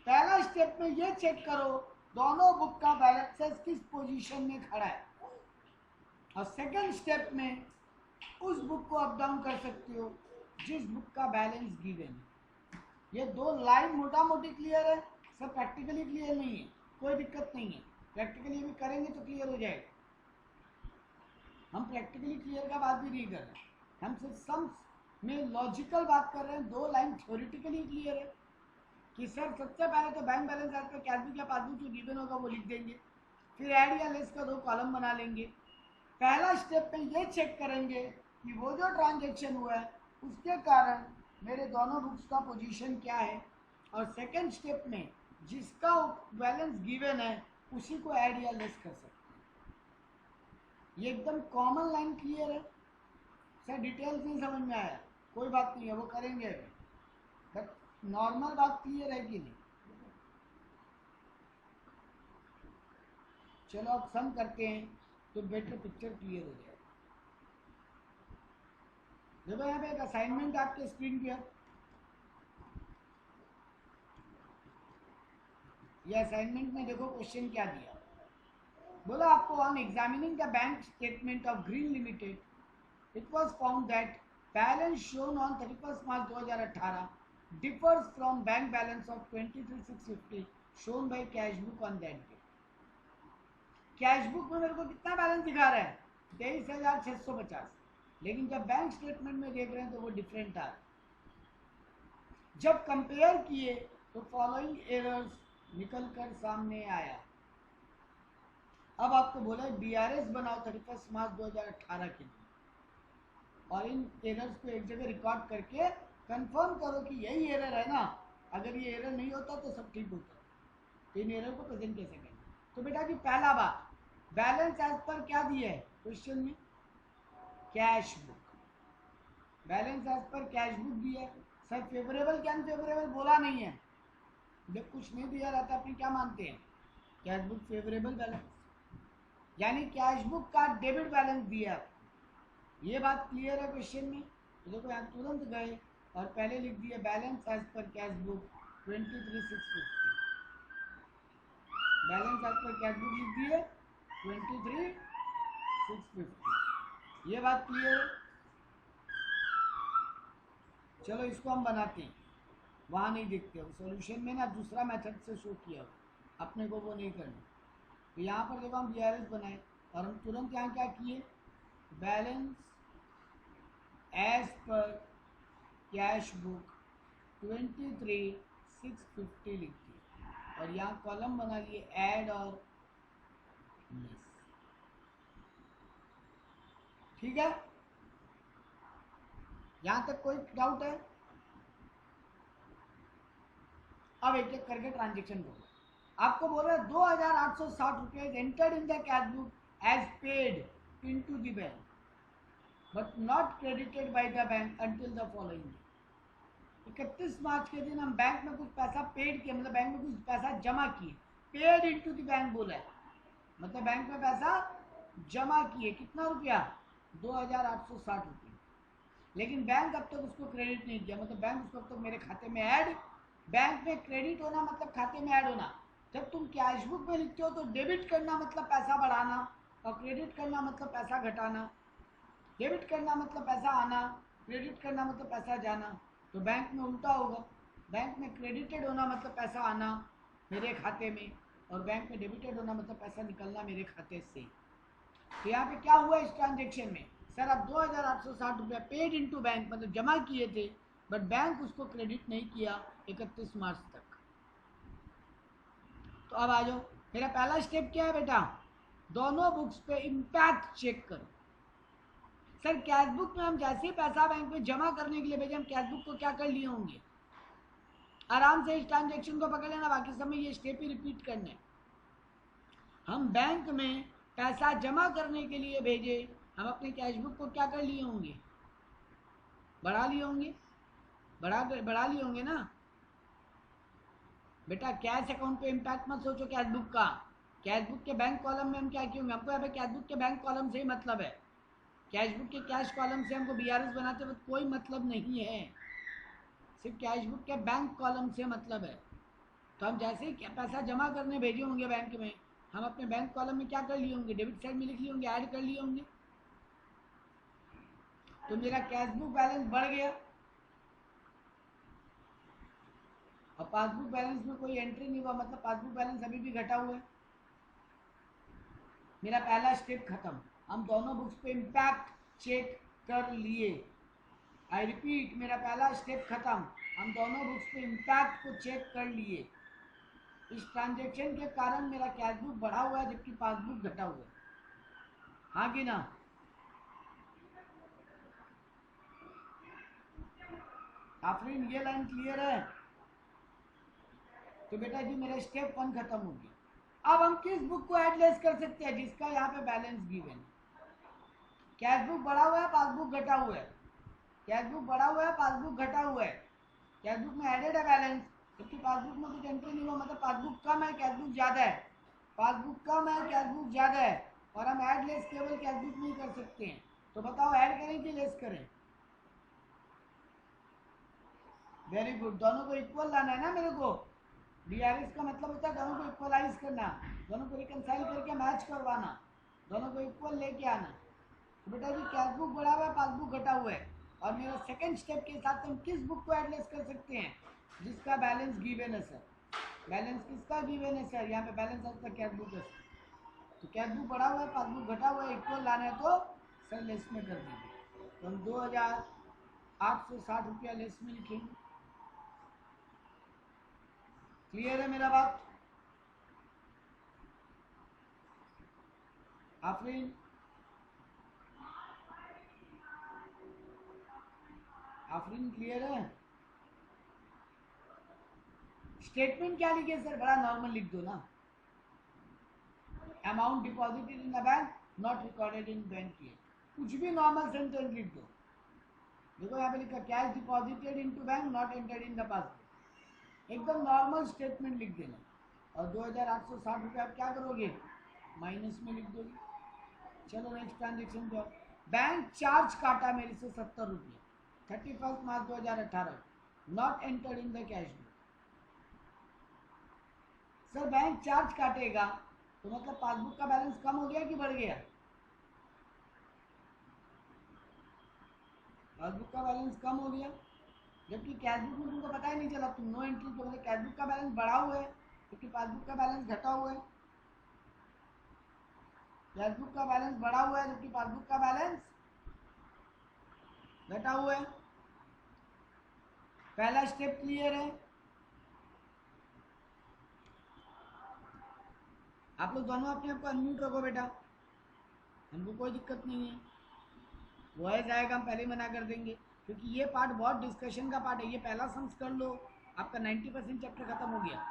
पहला स्टेप में ये चेक करो दोनों बुक का बैलेंसेस किस पोजीशन में खड़ा है, और सेकंड स्टेप में उस बुक को अप डाउन कर सकते हो जिस बुक का बैलेंस गिवन है। ये 2 लाइन मोटा मोटी क्लियर है, सब प्रैक्टिकली क्लियर नहीं है, कोई दिक्कत नहीं है। प्रैक्टिकली भी करेंगे तो क्लियर हो जाएगा। हम प्रैक्टिकली क्लियर का बात भी नहीं कर रहे, हम सिर्फ सम्स में लॉजिकल बात कर रहे हैं। 2 लाइन थ्योरेटिकली क्लियर है कि सर सबसे पहले तो bank balance as per cash book या पासबुक जो गिवन होगा वो लिख देंगे, फिर ऐड या लेस का 2 कॉलम बना लेंगे। पहला स्टेप में ये चेक करेंगे कि वो जो ट्रांजैक्शन हुआ है उसके कारण मेरे दोनों बुक्स का पोजीशन क्या है, और सेकंड स्टेप में जिसका बैलेंस गिवन है उसी को ऐड या लेस कर सकते हैं। ये एकदम कॉमन लाइन क्लियर है। सर डिटेल्स नहीं समझ में आया, कोई बात नहीं है, वो करेंगे, बट नॉर्मल बात क्लियर है कि नहीं? चलो अब सम करते हैं तो बेटर पिक्चर क्लियर हो जाएगा। देखो यहाँ पे एक असाइनमेंट आपके स्क्रीन पे है। ये असाइनमेंट में देखो क्वेश्चन क्या दिया। बोला आपको on examining the bank statement of green limited it was found that balance shown on 31 March 2018 differs from bank balance of 23,650 shown by cash book on that day. Cash book में मेरे को कितना बैलेंस दिखा रहा है? 23,650, लेकिन जब बैंक स्टेटमेंट में देख रहे हैं तो वो डिफरेंट आ रहा है। जब कंपेयर किए तो फॉलोइंग एरर्स निकल कर सामने आया। अब आपको बोला बीआरएस बनाओ 31 मार्च 2018 के लिए, और इन एरर्स को एक जगह रिकॉर्ड करके कंफर्म करो कि यही एरर है ना। अगर ये एरर नहीं होता तो सब ठीक होता, तो इन एरर को प्रेजेंट कैसे करें? तो बेटा जी पहला बात, बैलेंस एज पर क्या दिया है क्वेश्चन में? Cash book. Balance as per cash book दिया है। सर फेवरेबल क्या अनफेवरेबल बोला नहीं है। जब कुछ नहीं दिया रहता अपनी क्या मानते हैं? कैश बुक फेवरेबल बैलेंस, यानी कैश बुक का डेबिट बैलेंस दिया। ये बात क्लियर है क्वेश्चन में? तो देखो यहाँ तुरंत गए और पहले लिख दिया balance as per cash book 23,650। Balance as per cash book लिख दिए 23,650। ये बात क्लियर है? चलो इसको हम बनाते हैं, वहाँ नहीं देखते हो सॉल्यूशन में ना, दूसरा मेथड से शो किया हो, अपने को वो नहीं करना। तो यहाँ पर देखो हम बीआरएस बनाए और हम तुरंत यहाँ क्या किए, balance as per cash book 23,650 लिख दिया और यहाँ कॉलम बना लिए ऐड और मिस। ठीक है, यहाँ तक कोई डाउट है? अब एक एक करके ट्रांजेक्शन बोलो। आपको बोल रहा है 2,860 रुपये entered in the cash book as paid into the bank but not credited by the bank until the following day. 31 मार्च के दिन हम बैंक में कुछ पैसा पेड किए, मतलब बैंक में कुछ पैसा जमा किए। पेड इनटू द बैंक बोला है, मतलब बैंक में पैसा जमा किए। कितना रुपया? 2,860 रुपये। लेकिन बैंक अब तक उसको क्रेडिट नहीं किया, मतलब बैंक उसको अब तक मेरे खाते में ऐड। बैंक में क्रेडिट होना मतलब खाते में ऐड होना। जब तुम कैश बुक में लिखते हो तो डेबिट करना मतलब पैसा बढ़ाना और क्रेडिट करना मतलब पैसा घटाना। डेबिट करना मतलब पैसा आना, क्रेडिट करना मतलब पैसा जाना। तो बैंक में उल्टा होगा, बैंक में क्रेडिटेड होना मतलब पैसा आना मेरे खाते में, और बैंक में डेबिटेड होना मतलब पैसा निकलना मेरे खाते से। तो यहाँ पे क्या हुआ इस ट्रांजेक्शन में? सर अब 2,860 रुपया पेड इनटू बैंक मतलब जमा किए थे, बट बैंक उसको क्रेडिट नहीं किया 31 मार्च तक। तो अब आ जाओ, मेरा पहला स्टेप क्या है बेटा? दोनों बुक्स पे इम्पैक्ट चेक करो। सर कैश बुक में हम जैसे ही पैसा बैंक में जमा करने के लिए भेजे, हम कैश बुक को क्या कर लिए होंगे? आराम से इस ट्रांजेक्शन को पकड़ लेना, बाकी समय ये स्टेप ही रिपीट करने। हम बैंक में पैसा जमा करने के लिए भेजे, हम अपने कैश बुक को क्या कर लिए होंगे? बढ़ा लिए होंगे, बढ़ा लिए होंगे ना बेटा। कैश अकाउंट पे इम्पैक्ट मत सोचो कैश बुक का। कैश बुक के बैंक कॉलम में हम क्या किए होंगे? हमको यहाँ पे कैश बुक के बैंक कॉलम से ही मतलब है। कैश बुक के कैश कॉलम से हमको बीआरएस बनाते वक्त कोई मतलब नहीं है, सिर्फ कैश बुक के बैंक कॉलम से मतलब है। तो हम जैसे ही पैसा जमा करने भेजे होंगे बैंक में, हम अपने बैंक कॉलम में क्या कर लिए होंगे? डेबिट साइड में लिख लिए होंगे, ऐड कर लिए होंगे। तो मेरा कैश बुक बैलेंस बढ़ गया और पासबुक बैलेंस में कोई एंट्री नहीं हुआ, मतलब पासबुक बैलेंस अभी भी घटा हुआ है। मेरा पहला स्टेप खत्म। हम दोनों बुक्स पे इम्पैक्ट चेक कर लिए। आई रिपीट, मेरा पहला स्टेप खत्म। हम दोनों बुक्स पे इम्पैक्ट को चेक कर लिए। इस ट्रांजेक्शन के कारण मेरा कैश बुक बढ़ा हुआ है जबकि पासबुक घटा हुआ है। हाँ कि ना? आफरीन ये लाइन क्लियर है? तो बेटा जी मेरा स्टेप 1 खत्म हो गया। अब हम किस बुक को ऐड लेस कर सकते हैं जिसका यहाँ पे बैलेंस गिवन है? कैश बुक बढ़ा हुआ है, पासबुक घटा हुआ है। कैश बुक बढ़ा हुआ है, पासबुक घटा हुआ है। कैश बुक में एडेड है बैलेंस, जबकि पासबुक में कुछ एंट्री नहीं हुआ, मतलब पासबुक कम है, कैश बुक ज्यादा है। पासबुक कम है, कैश बुक ज्यादा है, और हम ऐड लेस केवल कैश बुक में ही कर सकते हैं। तो बताओ ऐड करें कि लेस करें? वेरी गुड, दोनों को इक्वल लाना है ना मेरे को। डीआरएस का मतलब होता है दोनों को इक्वलाइज करना, दोनों को रिकनसाइल करके मैच करवाना, दोनों को इक्वल लेके आना। तो बेटा जी कैश बुक बढ़ा हुआ है, पासबुक घटा हुआ है, और मेरा सेकंड स्टेप के हिसाब से हम किस बुक को एडलेस कर सकते हैं जिसका बैलेंस गिवन है? सर बैलेंस किसका गिवन है? सर यहाँ पे बैलेंस आपका कैश बुक है। तो कैश बुक बढ़ा हुआ है, पासबुक घटा हुआ है, इक्वल लाना है तो सर लेस में कर दीजिए। तो हम 2,860 रुपया लेस में लिखेंगे। क्लियर है मेरा बात? आफरीन आफरीन क्लियर है? स्टेटमेंट क्या लिखे सर? बड़ा नॉर्मल लिख दो ना, amount deposited in the bank not recorded in bank की, कुछ भी नॉर्मल सेंटेंस लिख दो। देखो यहाँ पे लिखा cash deposited into bank not entered in the passbook, एकदम नॉर्मल स्टेटमेंट लिख देना। और 2,860 रुपये आप क्या करोगे? माइनस में लिख दोगे। चलो नेक्स्ट ट्रांजेक्शन जाओ। बैंक चार्ज काटा मेरे से 70 रुपये 31 मार्च 2018, not entered in the cash book. Sir bank charge काटेगा तो मतलब पासबुक का बैलेंस कम हो गया कि बढ़ गया? पासबुक का बैलेंस कम हो गया, जबकि कैश बुक में तुमको पता ही नहीं चला, तुम नो एंट्री, तो मतलब कैश बुक का बैलेंस बढ़ा हुआ है जबकि पासबुक का बैलेंस घटा हुआ है। कैश बुक का बैलेंस बढ़ा हुआ है जबकि पासबुक का बैलेंस घटा हुआ है। पहला स्टेप क्लियर है। आप लोग दोनों अपने आप को अनम्यूट रखो बेटा, हमको कोई दिक्कत नहीं है। वॉइस आएगा हम पहले मना कर देंगे, क्योंकि ये पार्ट बहुत डिस्कशन का पार्ट है। ये पहला सम्स कर लो, आपका 90% चैप्टर खत्म हो गया,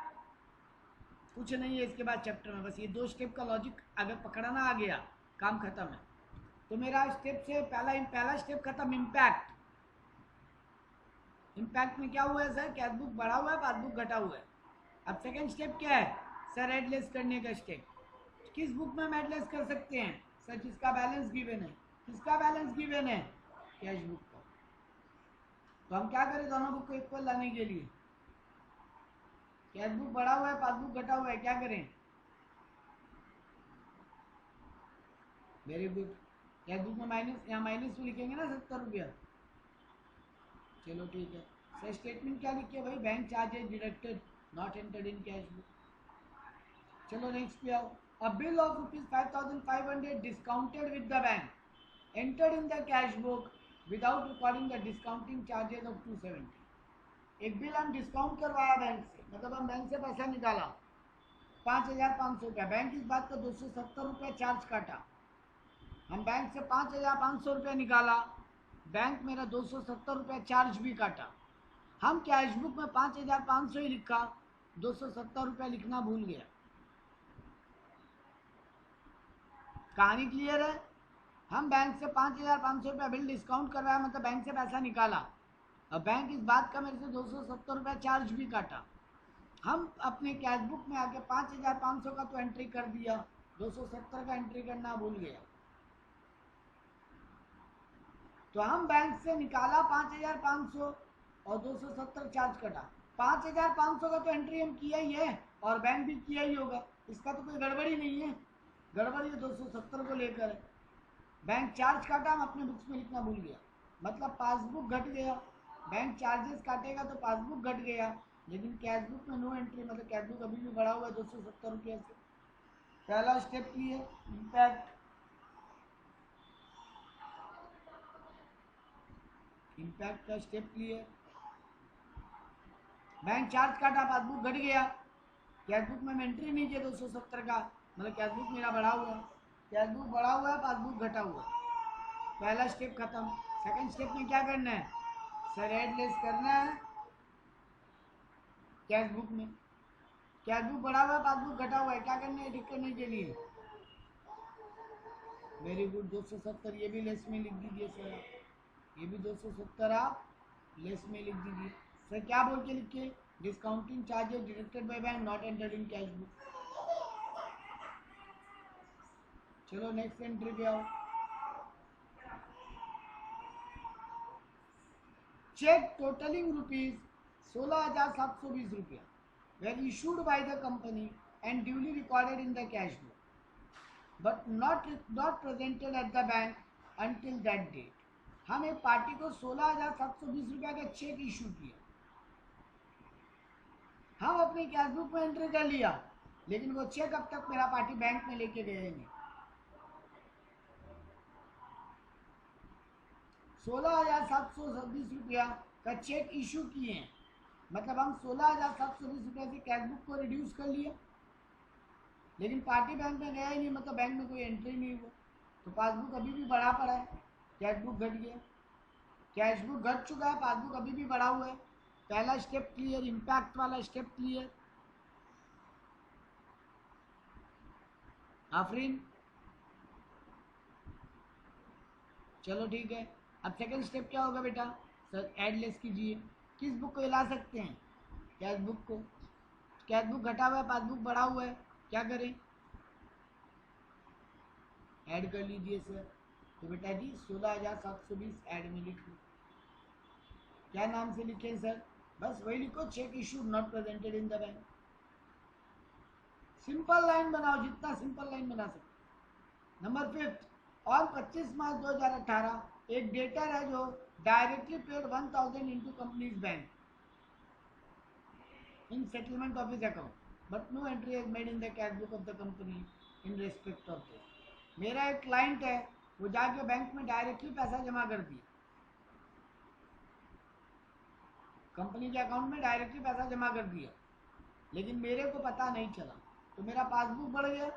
कुछ नहीं है इसके बाद चैप्टर में। बस ये 2 स्टेप का लॉजिक अगर पकड़ना आ गया, काम खत्म है। तो मेरा स्टेप से पहला स्टेप खत्म। इम्पैक्ट, इम्पैक्ट में क्या हुआ है सर? कैश बुक बढ़ा हुआ है, पासबुक घटा हुआ है। अब सेकंड स्टेप क्या है सर? एडलेस करने का स्टेप। किस बुक में हम एडलेस कर सकते हैं सर? जिसका बैलेंस गिवन है। किसका बैलेंस गिवन है? कैश बुक का। तो हम क्या करें दोनों बुक को इक्वल लाने के लिए? कैश बुक बढ़ा हुआ है, पासबुक घटा हुआ है, क्या करें? Very good. कैश बुक में माइनस, यहाँ माइनस में लिखेंगे ना 70 रुपया। चलो ठीक है सर। स्टेटमेंट क्या लिखिए भाई? Bank charges deducted, not entered in cash book. चलो नेक्स्ट पे आओ। अ bill of ₹5,500 discounted with the bank entered in the cash book without recording the discounting charges of 270। एक बिल हम डिस्काउंट करवाया बैंक से, मतलब हम बैंक से पैसा निकाला 5,500 रुपया। बैंक इस बात का 270 रुपया चार्ज काटा। हम बैंक से 5,500 रुपया निकाला, बैंक मेरा 270 रुपया चार्ज भी काटा। हम कैश बुक में 5,500 ही लिखा, 270 रुपया लिखना भूल गया। कहानी क्लियर है? हम बैंक से 5,500 रुपया बिल डिस्काउंट करवाया, मतलब बैंक से पैसा निकाला, और बैंक इस बात का मेरे से 270 रुपया चार्ज भी काटा। हम अपने कैश बुक में आके 5,500 का तो एंट्री कर दिया, 270 का एंट्री करना भूल गया। तो हम बैंक से निकाला 5,500 और 270 चार्ज कटा। 5,500 का तो एंट्री हम किया ही है और बैंक भी किया ही होगा, इसका तो कोई गड़बड़ी नहीं है। गड़बड़ी 270 को लेकर है। बैंक चार्ज काटा, हम अपने बुक्स में लिखना भूल गया, मतलब पासबुक घट गया। बैंक चार्जेस काटेगा तो पासबुक घट गया, लेकिन कैश बुक में नो एंट्री, मतलब कैश बुक अभी भी बढ़ा हुआ है 270 रुपये से। पहला स्टेप क्लियर। इम्पैक्ट, इम्पैक्ट का स्टेप क्लियर। बैंक चार्ज काटा, पासबुक घट गया। कैश बुक में एंट्री नहीं किया 270 का, मतलब कैश बुक मेरा बढ़ा हुआ है। कैश बुक बढ़ा हुआ है, पासबुक घटा हुआ है। पहला स्टेप खत्म। सेकंड स्टेप में क्या करना है सर? एड लेस करना है कैश बुक में। कैश बुक बढ़ा हुआ है, पासबुक घटा हुआ है, क्या करना है ठीक करने के लिए? वेरी गुड, 270 ये भी लेस में लिख दीजिए सर। ये भी 270 आप लेस में लिख दीजिए सर। क्या बोल के लिखिए? Discounting charges deducted by bank not entered in cash book. चलो नेक्स्ट एंट्री पे आओ। चेक टोटलिंग ₹16,720 रुपया were issued by the company and duly recorded in the cash book but not presented at the bank until that date। हम एक पार्टी को 16,720 रुपया का चेक इशू किया, हम अपनी कैश बुक में एंट्री कर लिया, लेकिन वो चेक अब तक मेरा पार्टी बैंक में लेके गए नहीं। 16,720 रुपया का चेक इशू किए हैं, मतलब हम 16,720 रुपये से कैश बुक को रिड्यूस कर लिया, लेकिन पार्टी बैंक में गया ही नहीं, मतलब बैंक में कोई एंट्री नहीं हुआ। तो पासबुक अभी भी बढ़ा पड़ा है, कैश बुक घट गया। कैश बुक घट चुका है, पासबुक अभी भी बढ़ा हुआ है। पहला स्टेप क्लियर, इम्पैक्ट वाला स्टेप क्लियर। आफरीन, चलो ठीक है। अब सेकंड स्टेप क्या होगा बेटा सर? एड लेस कीजिए। किस बुक को हिला सकते हैं? कैश बुक को। कैश बुक घटा हुआ है, पासबुक बढ़ा हुआ है, क्या करें? ऐड कर लीजिए सर। तो बेटा जी 16,720 ऐड में लिख लो। क्या नाम से लिखें सर? बस वही लिखो, cheque issue not presented in the bank. Simple line बनाओ, जितना सिंपल लाइन बना सकते। नंबर 5, और 25 मार्च 2018 एक डेटर है जो directly paid 1,000 into company's bank in settlement office account but no entry is made in the cash book of the company in respect of this. मेरा एक क्लाइंट है, वो जाके बैंक में डायरेक्टली पैसा जमा कर दिया, कंपनी के अकाउंट में डायरेक्टली पैसा जमा कर दिया, लेकिन मेरे को पता नहीं चला, तो मेरा पासबुक बढ़ गया,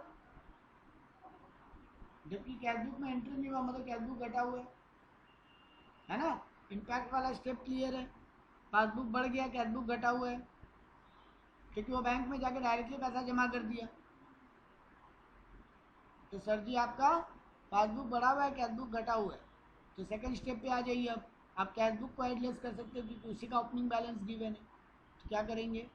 जबकि कैशबुक में एंट्री नहीं हुआ, मतलब कैशबुक घटा हुआ है ना। इम्पैक्ट वाला स्टेप क्लियर है, पासबुक बढ़ गया, कैशबुक घटा हुआ है, क्योंकि वो बैंक में जाके डायरेक्टली पैसा जमा कर दिया। तो सर जी आपका पासबुक बढ़ा हुआ है, कैशबुक घटा हुआ है, तो सेकंड स्टेप पे आ जाइए। अब आप कैशबुक को एडलेस कर सकते हो क्योंकि उसी का ओपनिंग बैलेंस गिवन है, तो क्या करेंगे,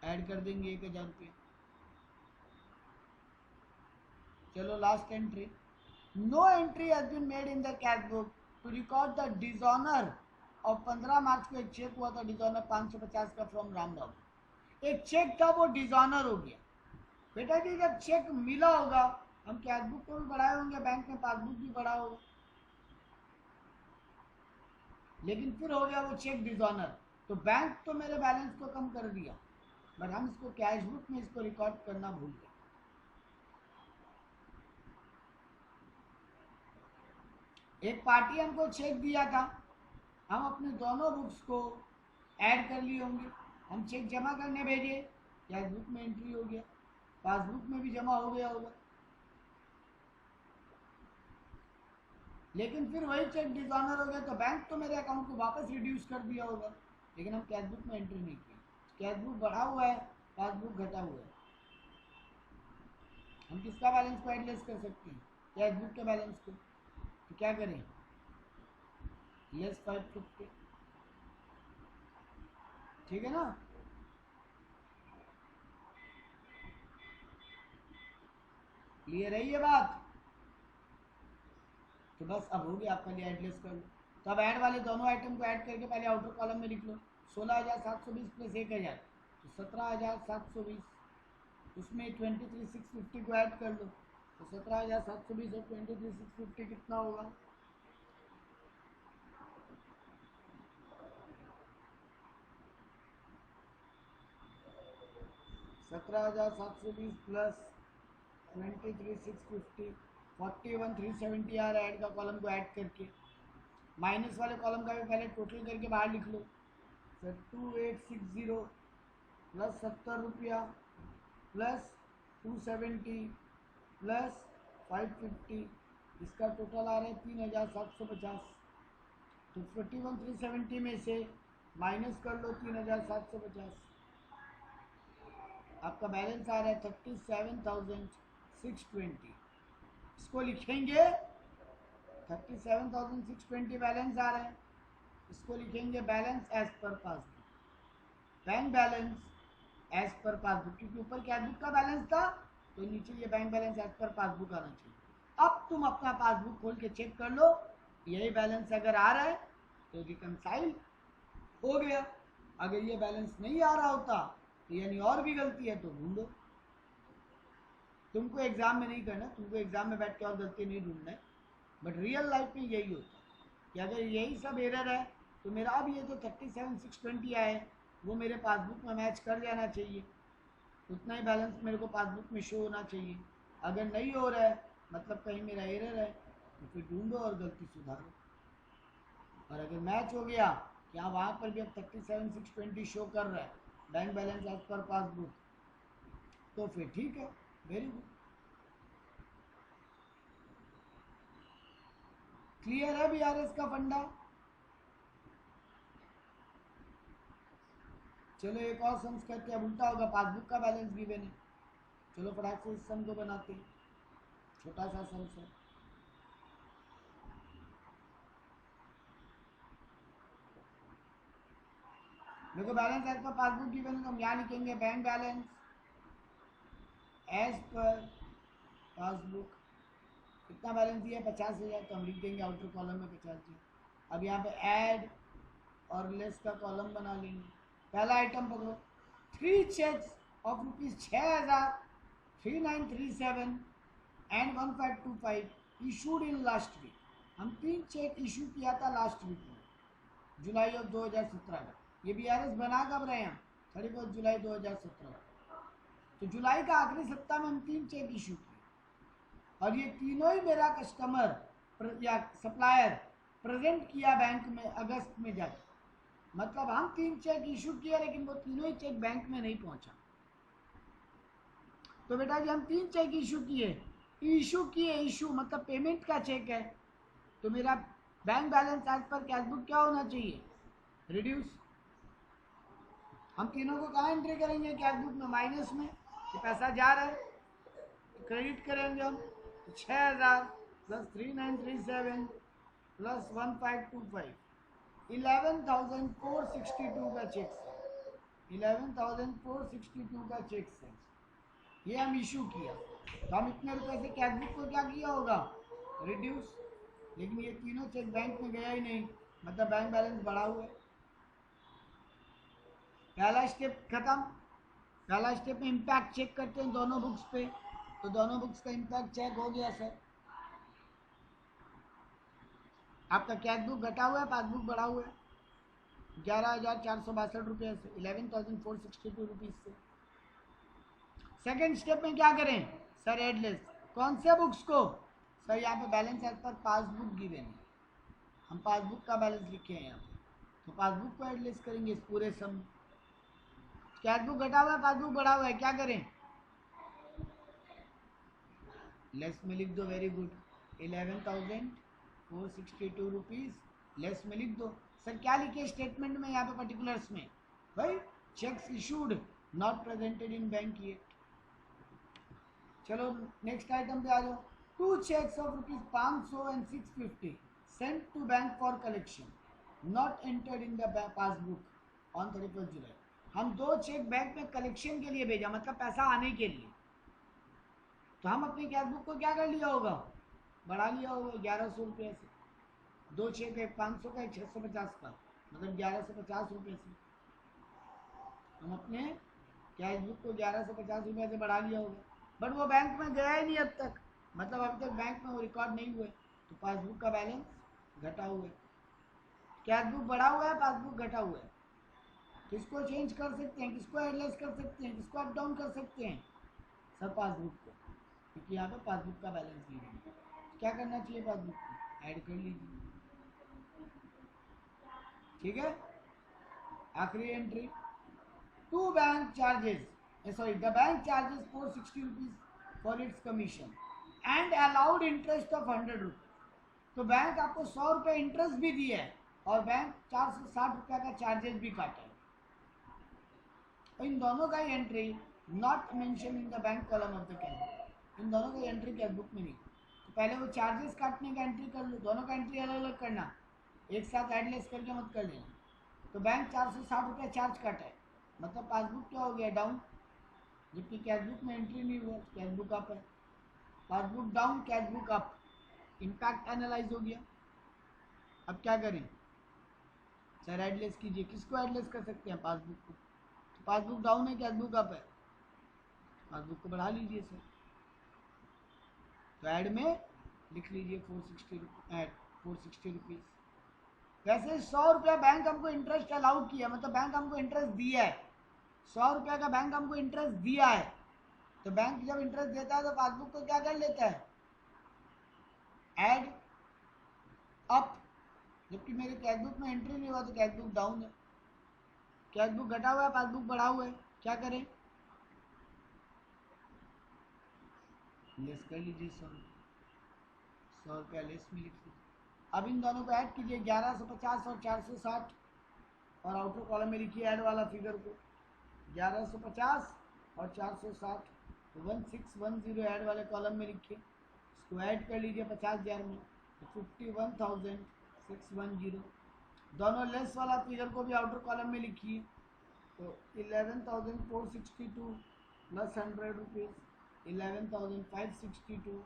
ऐड कर देंगे 1000 रुपये। चलो last entry, no entry has been made in the cashbook to record the dishonour. और 15 मार्च को एक चेक हुआ था डिसऑनर 550 का फ्रॉम राम बाबू, एक चेक था वो डिसऑनर हो गया। बेटा जी जब चेक मिला होगा, हम कैशबुक को भी बढ़ाए होंगे, बैंक में पासबुक भी बढ़ा होगा, लेकिन फिर हो गया वो चेक डिसऑनर, तो बैंक तो मेरे बैलेंस को कम कर दिया, बट हम इसको कैशबुक में इसको रिकॉर्ड करना भूल गए। एक पार्टी हमको चेक दिया था, हम अपने दोनों बुक्स को ऐड कर लिए होंगे, हम चेक जमा करने भेजे, कैशबुक में एंट्री हो गया, पासबुक में भी जमा हो गया होगा, लेकिन फिर वही चेक डिसऑनर हो गया, तो बैंक तो मेरे अकाउंट को वापस रिड्यूस कर दिया होगा, लेकिन हम कैशबुक में एंट्री नहीं किया। कैशबुक बढ़ा हुआ है, पासबुक घटा हुआ है, हम किसका बैलेंस को एडलेस कर सकते हैं, कैशबुक के बैलेंस को, तो क्या करें, लेस 550, ठीक है ना। क्लियर है ये बात, तो बस अब हो गया आपका लिए एडलेस कर लो। तो अब ऐड वाले दोनों आइटम को ऐड करके पहले आउटर कॉलम में लिख लो, 16,720 प्लस 1,000 तो 17,720, उसमें 23,650 को ऐड कर लो, तो 17,720 और 23,650 कितना होगा, 17,720 प्लस 23,650 41,370 आ रहा है। ऐड का कॉलम को ऐड करके माइनस वाले कॉलम का भी पहले टोटल करके बाहर लिख लो, सर 2860 प्लस 70 रुपया प्लस 270 प्लस 550, इसका टोटल आ रहा है 3,750। तो 41,370 में से माइनस कर लो 3,750, आपका बैलेंस आ रहा है 37,620। इसको लिखेंगे 37,620 बैलेंस आ रहा है, इसको लिखेंगे balance as per passbook, bank balance as per passbook, क्योंकि ऊपर कैशबुक का बैलेंस था तो नीचे ये bank balance as per passbook आना चाहिए। अब तुम अपना पासबुक खोल के चेक कर लो, यही बैलेंस अगर आ रहा है तो रिकनसाइल हो गया, अगर ये बैलेंस नहीं आ रहा होता तो यानी और भी गलती है तो ढूंढो। तुमको एग्जाम में नहीं करना, तुमको एग्जाम में बैठ के और गलती नहीं ढूंढना है, बट रियल लाइफ में यही होता है कि अगर यही सब एरर है तो मेरा अब ये जो 37,620 आए वो मेरे पासबुक में मैच कर जाना चाहिए, उतना ही बैलेंस मेरे को पासबुक में शो होना चाहिए। अगर नहीं हो रहा है मतलब कहीं मेरा एरर है, तो फिर ढूंढो और गलती सुधारो, और अगर मैच हो गया कि हाँ वहाँ पर भी अब 37,620 शो कर रहा है bank balance as per passbook, तो फिर ठीक है, वेरी गुड। क्लियर है बीआरएस का फंडा। चलो एक और सम्स करके, अब उल्टा होगा, पासबुक का बैलेंस गिवन है, चलो फटाक से इस सम को बनाते हैं, छोटा सा सम्स है। देखो balance as per passbook given है तो हम यहाँ लिखेंगे bank balance as per passbook, कितना बैलेंस दिया है 50,000, तो हम लिख देंगे आउटर कॉलम में 50,000। अब यहाँ पे ऐड और लेस का कॉलम बना लेंगे। पहला आइटम पकड़ो, 3 cheques of ₹6,3937 and 1525 issued in last week. हम 3 चेक इशू किया था लास्ट वीक में, जुलाई ऑफ 2017 का। ये बीआरएस बना कब रहे हैं, 31 जुलाई 2017। तो जुलाई का आखिरी सप्ताह में हम 3 चेक इशू किए, और ये तीनों ही मेरा कस्टमर या सप्लायर प्रेजेंट किया बैंक में अगस्त में जाके, मतलब हम 3 चेक इशू किया लेकिन वो तीनों ही चेक बैंक में नहीं पहुंचा। तो बेटा जी हम 3 चेक इशू किए, इशू मतलब पेमेंट का चेक है, तो मेरा bank balance as per cashbook क्या होना चाहिए, रिड्यूस। हम तीनों को कहाँ एंट्री करेंगे, कैशबुक में, माइनस में, ये पैसा जा रहा है, तो क्रेडिट करेंगे हम, तो 6000 प्लस 3937 प्लस 1525 11,462 का चेक है, 11,462 का चेक है, ये हम इशू किया। तो हम इतने रुपए से कैशबुक को क्या किया होगा, रिड्यूस। लेकिन ये तीनों चेक बैंक में गया ही नहीं, मतलब बैंक बैलेंस बढ़ा हुआ है। पहला स्टेप खत्म। पहला स्टेप में इम्पैक्ट चेक करते हैं दोनों बुक्स पे, तो दोनों बुक्स का इम्पैक्ट चेक हो गया सर। आपका कैशबुक घटा हुआ है, पासबुक बढ़ा हुआ है 11,462 रुपये से, 11,462 रुपीज़ से। सेकेंड स्टेप में क्या करें सर, एडलेस। कौन से बुक्स को सर, यहाँ पे balance as per passbook given है, हम पासबुक का बैलेंस लिखे हैं यहाँ पे, तो पासबुक को एडलेस करेंगे इस पूरे सम। कैशबुक घटा हुआ है, पासबुक बढ़ा हुआ है, क्या करें, लेस में लिख दो, वेरी गुड, 11,462 रुपीज़ लेस में लिख दो। सर क्या लिखे स्टेटमेंट में यहाँ पे पर्टिकुलर्स में, भाई cheques issued not presented in bank yet. चलो नेक्स्ट आइटम पे आ जाओ। 2 checks of rupees 500 and 650 sent to bank for collection not entered in the passbook on 31st July। हम 2 चेक बैंक में कलेक्शन के लिए भेजा, मतलब पैसा आने के लिए, तो हम अपनी कैशबुक को क्या कर लिया होगा, बढ़ा लिया होगा 1100 रुपये से। 2 चेक, एक 500 का, एक 650 का, मतलब 1150 रुपये से हम अपने कैशबुक को 1150 रुपये से बढ़ा लिया होगा। बट वो बैंक में गया ही नहीं अब तक, मतलब अभी तक बैंक में वो रिकॉर्ड नहीं हुए, तो पासबुक का बैलेंस घटा हुआ है। कैशबुक बढ़ा हुआ है, पासबुक घटा हुआ है, किसको चेंज कर सकते हैं, किसको एडलेस कर सकते हैं, किसको अप डाउन कर सकते हैं सर, पासबुक को, क्योंकि यहाँ पे पासबुक का बैलेंस नहीं है। क्या करना चाहिए, पासबुक को ऐड कर लीजिए, ठीक है। आखिरी entry, 2 bank charges, sorry, the bank charges 460 rupees for its commission and allowed interest of 100 rupees। तो बैंक आपको 100 रुपये इंटरेस्ट भी दिया है और बैंक 460 रुपये का चार्जेस भी काटा है। तो इन दोनों का ही entry not mention in the bank column of the cashbook, इन दोनों का एंट्री कैशबुक में नहीं। तो पहले वो चार्जेस काटने का एंट्री कर लो, दोनों का एंट्री अलग अलग करना, एक साथ एडलेस करके मत कर लेना। तो बैंक 460 रुपये चार्ज काटा है, मतलब पासबुक क्या हो गया, डाउन, जबकि कैशबुक में एंट्री नहीं हुआ, कैशबुक अप है। Passbook down, cashbook up, impact analyse हो गया। अब क्या करें सर, एडलेस कीजिए। किसको एडलेस कर सकते हैं, पासबुक को। तो पासबुक डाउन है, कैशबुक अप है, पासबुक को बढ़ा लीजिए सर। तो ऐड में लिख लीजिए 460 रुपीज़। वैसे 100 रुपया बैंक हमको इंटरेस्ट अलाउ किया, मतलब बैंक हमको इंटरेस्ट दिया है, 100 रुपया का बैंक हमको इंटरेस्ट दिया है। तो बैंक जब इंटरेस्ट देता है तो पासबुक को क्या कर लेता है, ऐड अप, जबकि मेरे कैशबुक में एंट्री नहीं हुआ तो कैशबुक डाउन है। कैशबुक घटा हुआ है, पासबुक बढ़ा हुआ है, क्या करें, लेस कर लीजिए 100 रुपया लेस में लिख लीजिए। अब इन दोनों को ऐड कीजिए, 1150 और 460, और आउटर कॉलम में लिखिए ऐड वाला फिगर को, 1150 और 460, तो 1610 ऐड वाले कॉलम में लिखिए, इसको ऐड कर लीजिए 50,000 में, तो 51,610। दोनों लेस वाला फिगर को भी आउटर कॉलम में लिखिए, तो 11,462 प्लस 100 रुपीज़ 11,562,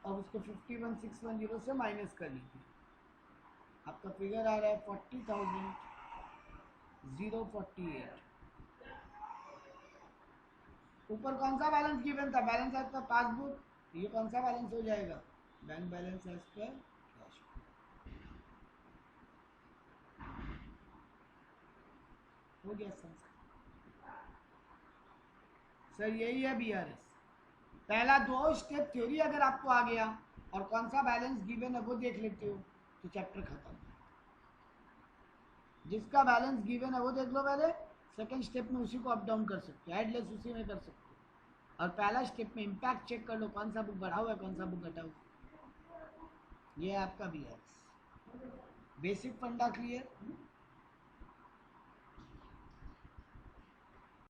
अब उसको 51,610 से माइनस कर लीजिए, आपका फिगर आ रहा है 40,048। ऊपर कौन सा बैलेंस गिवन था, बैलेंस एज पर पासबुक, ये कौन सा बैलेंस हो जाएगा, bank balance as per cash. हो गया सर, यही है BRS। पहला 2 स्टेप थ्योरी अगर आपको आ गया और कौन सा बैलेंस गिवन है वो देख लेते हो तो चैप्टर खत्म। जिसका बैलेंस गिवन है वो देख लो पहले, सेकंड स्टेप में उसी को अप डाउन कर सकते हो, एड लेस उसी में कर सकते हो, और पहला स्टेप में इम्पैक्ट चेक कर लो कौन सा बुक बढ़ा हुआ है कौन सा बुक घटा हुआ। ये आपका भी है बेसिक फंडा क्लियर।